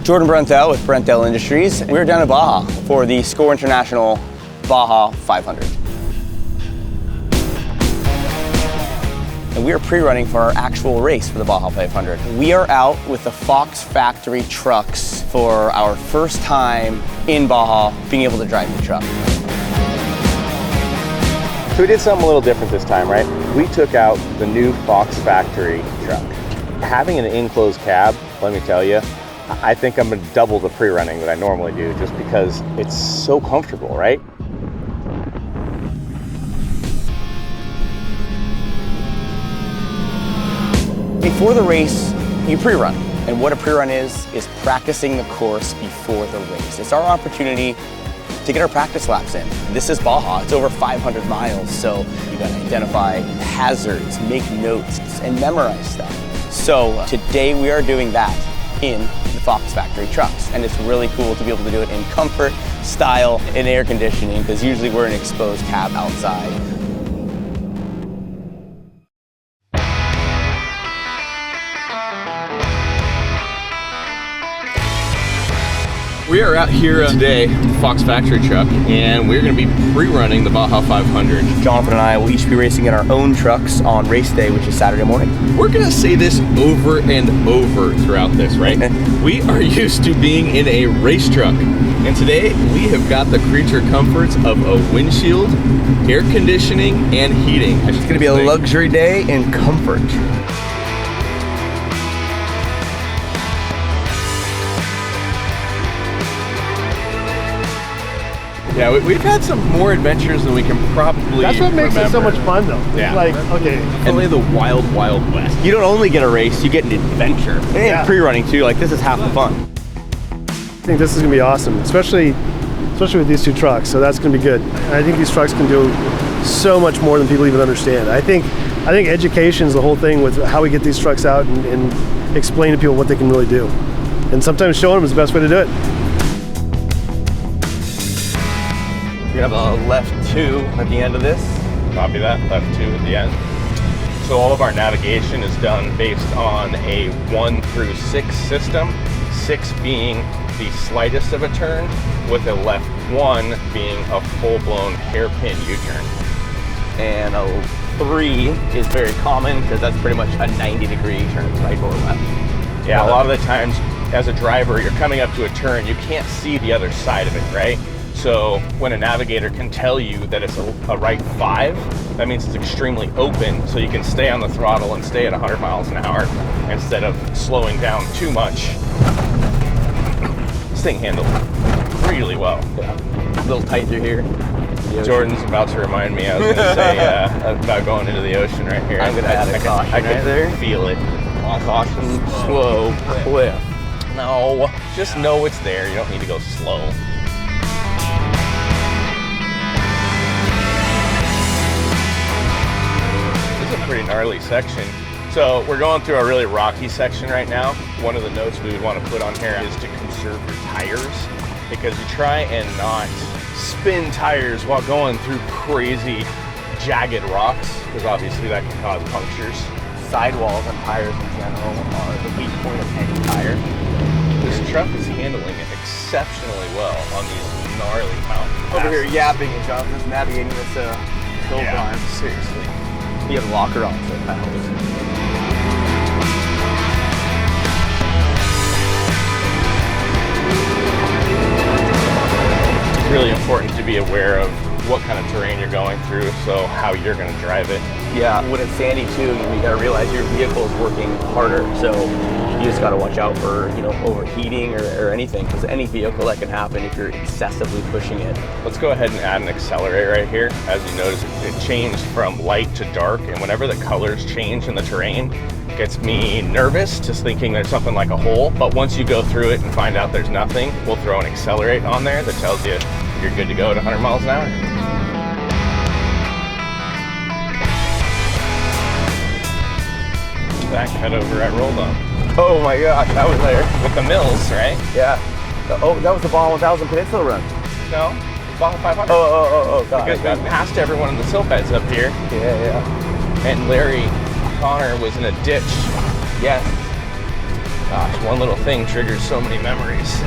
Jordan Brenthel with Brenthel Industries. We're down in Baja for the SCORE International Baja 500. And we are pre-running for our actual race for the Baja 500. We are out with the Fox Factory trucks for our first time in Baja being able to drive the truck. So we did something a little different this time, right? We took out the new Fox Factory truck. Having an enclosed cab, let me tell you, I think I'm gonna double the pre-running that I normally do just because it's so comfortable, right? Before the race, you pre-run. And what a pre-run is practicing the course before the race. It's our opportunity to get our practice laps in. This is Baja, it's over 500 miles, so you gotta identify hazards, make notes, and memorize stuff. So today we are doing that in the Fox Factory trucks. And it's really cool to be able to do it in comfort, style, and air conditioning, because usually we're in an exposed cab outside. We are out here today with the Fox Factory truck, and we're going to be pre-running the Baja 500. Jonathan and I will each be racing in our own trucks on race day, which is Saturday morning. We're going to say this over and over throughout this, right? We are used to being in a race truck, and today we have got the creature comforts of a windshield, air conditioning, and heating. It's going to be a luxury day in comfort. Yeah, we've had some more adventures than we can probably That's what makes it so much fun, though. Yeah. Like, okay. Only the wild, wild west. You don't only get a race, you get an adventure. And Yeah. pre-running too, like this is half the fun. I think this is gonna be awesome, especially with these two trucks. So that's gonna be good. And I think these trucks can do so much more than people even understand. I think education is the whole thing with how we get these trucks out and explain to people what they can really do. And sometimes showing them is the best way to do it. You're gonna have a left 2 at the end of this. Copy that, left 2 at the end. So all of our navigation is done based on a 1 through 6 system, 6 being the slightest of a turn, with a left 1 being a full-blown hairpin U-turn. And a 3 is very common because that's pretty much a 90-degree turn right or left. Yeah, a lot of the times as a driver, you're coming up to a turn, you can't see the other side of it, right? So when a navigator can tell you that it's a right 5, that means it's extremely open, so you can stay on the throttle and stay at 100 miles an hour instead of slowing down too much. This thing handles really well. Yeah. A little tight through here. Jordan's about to remind me, I was going to say, about going into the ocean right here. I'm going to add a caution I can there. feel it. Caution, slow, cliff. No, just know it's there. You don't need to go slow. Pretty gnarly section. So we're going through a really rocky section right now. One of the notes we would want to put on here is to conserve your tires, because you try and not spin tires while going through crazy jagged rocks, because obviously that can cause punctures. Sidewalls and tires in general are the weak point of any tire. This truck is handling it exceptionally well on these gnarly mountain passes. Over here yapping and Jonathan's navigating this hill climb. Seriously. You have a locker on, so that helps. It's really important to be aware of what kind of terrain you're going through, so how you're going to drive it. Yeah, when it's sandy too, you gotta realize your vehicle is working harder, so you just gotta watch out for, overheating or anything, because any vehicle that can happen if you're excessively pushing it. Let's go ahead and add an accelerator right here. As you notice, it changed from light to dark, and whenever the colors change in the terrain, it gets me nervous, just thinking there's something like a hole. But once you go through it and find out there's nothing, we'll throw an accelerate on there that tells you you're good to go at 100 miles an hour. Back cut over at Roll Up. Oh my gosh, I was there. With the mills, right? Yeah. Oh, that was the Baja 1000 Peninsula run. No, Baja 500. Oh, God. Because we passed everyone in the silt beds up here. Yeah. And Larry Connor was in a ditch. Yes. Gosh, one little thing triggers so many memories.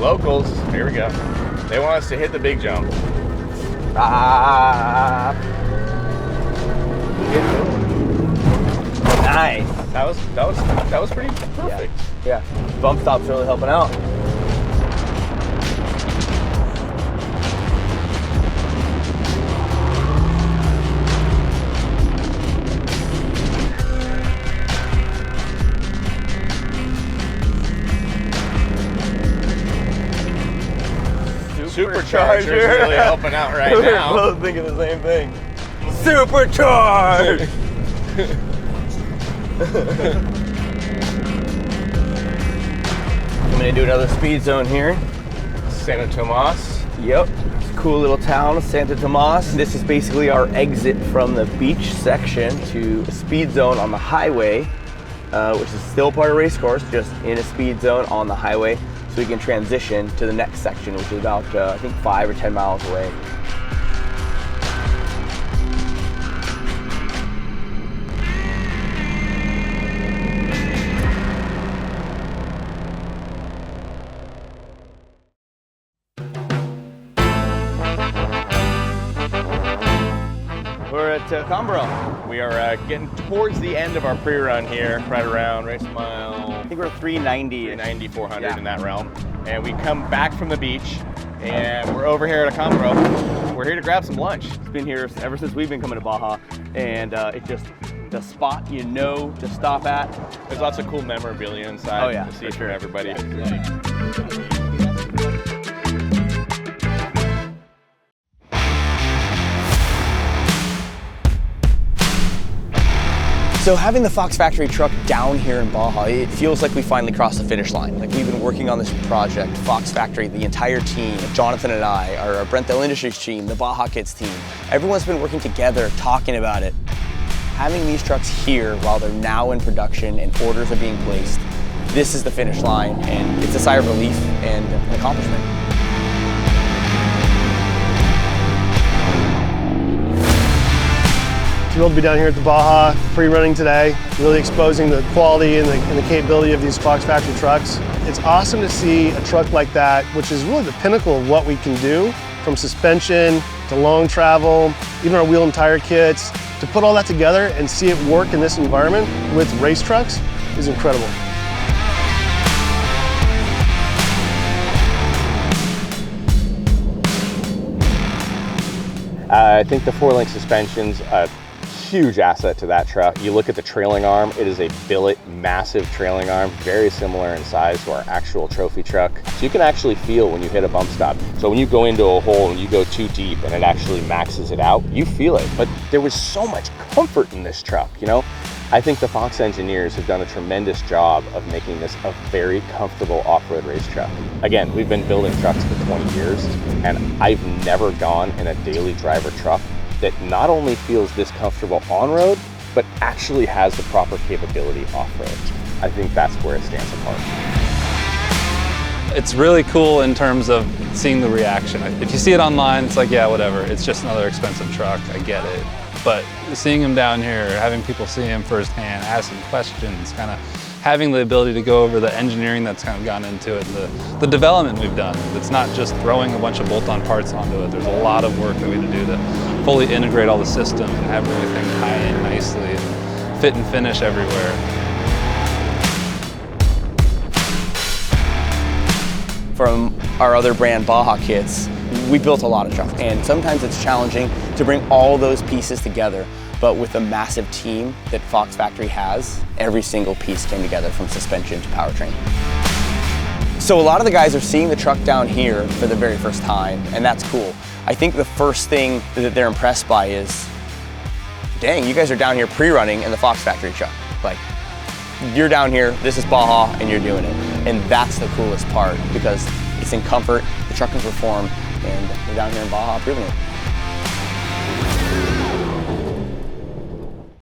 Locals, here we go. They want us to hit the big jump. Nice. That was pretty perfect. Yeah. Bump stop's really helping out. Supercharger really helping out right now. We're both thinking the same thing. Supercharged! I'm gonna do another speed zone here. Santa Tomas. Yep. Cool little town, Santa Tomas. This is basically our exit from the beach section to a speed zone on the highway, which is still part of race course, just in a speed zone on the highway. So we can transition to the next section, which is about, I think, 5 or 10 miles away. We're at Combro. We are getting towards the end of our pre-run here, right around race mile. I think we're 390. 390, 400 Yeah. in that realm. And we come back from the beach and we're over here at Combro. We're here to grab some lunch. It's been here ever since we've been coming to Baja, and it's just the spot you know to stop at. There's lots of cool memorabilia inside Oh, yeah, to see for from sure. everybody. So having the Fox Factory truck down here in Baja, it feels like we finally crossed the finish line. Like, we've been working on this project, Fox Factory, the entire team, Jonathan and I, our Brenthel Industries team, the Baja Kids team. Everyone's been working together, talking about it. Having these trucks here while they're now in production and orders are being placed, this is the finish line, and it's a sigh of relief and an accomplishment. Thrilled to be down here at the Baja, pre-running today, really exposing the quality and the capability of these Fox Factory trucks. It's awesome to see a truck like that, which is really the pinnacle of what we can do, from suspension to long travel, even our wheel and tire kits. To put all that together and see it work in this environment with race trucks is incredible. I think the 4-link suspension's a huge asset to that truck. You look at the trailing arm, it is a billet, massive trailing arm, very similar in size to our actual trophy truck. So you can actually feel when you hit a bump stop. So when you go into a hole and you go too deep and it actually maxes it out, you feel it. But there was so much comfort in this truck, you know? I think the Fox engineers have done a tremendous job of making this a very comfortable off-road race truck. Again, we've been building trucks for 20 years, and I've never gone in a daily driver truck that not only feels this comfortable on-road, but actually has the proper capability off-road. I think that's where it stands apart. It's really cool in terms of seeing the reaction. If you see it online, it's like, yeah, whatever, it's just another expensive truck, I get it. But seeing him down here, having people see him firsthand, asking questions, kind of having the ability to go over the engineering that's kind of gone into it, and the development we've done. It's not just throwing a bunch of bolt-on parts onto it. There's a lot of work that we had to do to fully integrate all the systems and have everything tie in nicely and fit and finish everywhere. From our other brand, Baja Kits, we built a lot of trucks, and sometimes it's challenging to bring all those pieces together. But with the massive team that Fox Factory has, every single piece came together, from suspension to powertrain. So a lot of the guys are seeing the truck down here for the very first time, and that's cool. I think the first thing that they're impressed by is, dang, you guys are down here pre-running in the Fox Factory truck. Like, you're down here, this is Baja, and you're doing it. And that's the coolest part, because it's in comfort, the truck can perform, and we're down here in Baja proving it.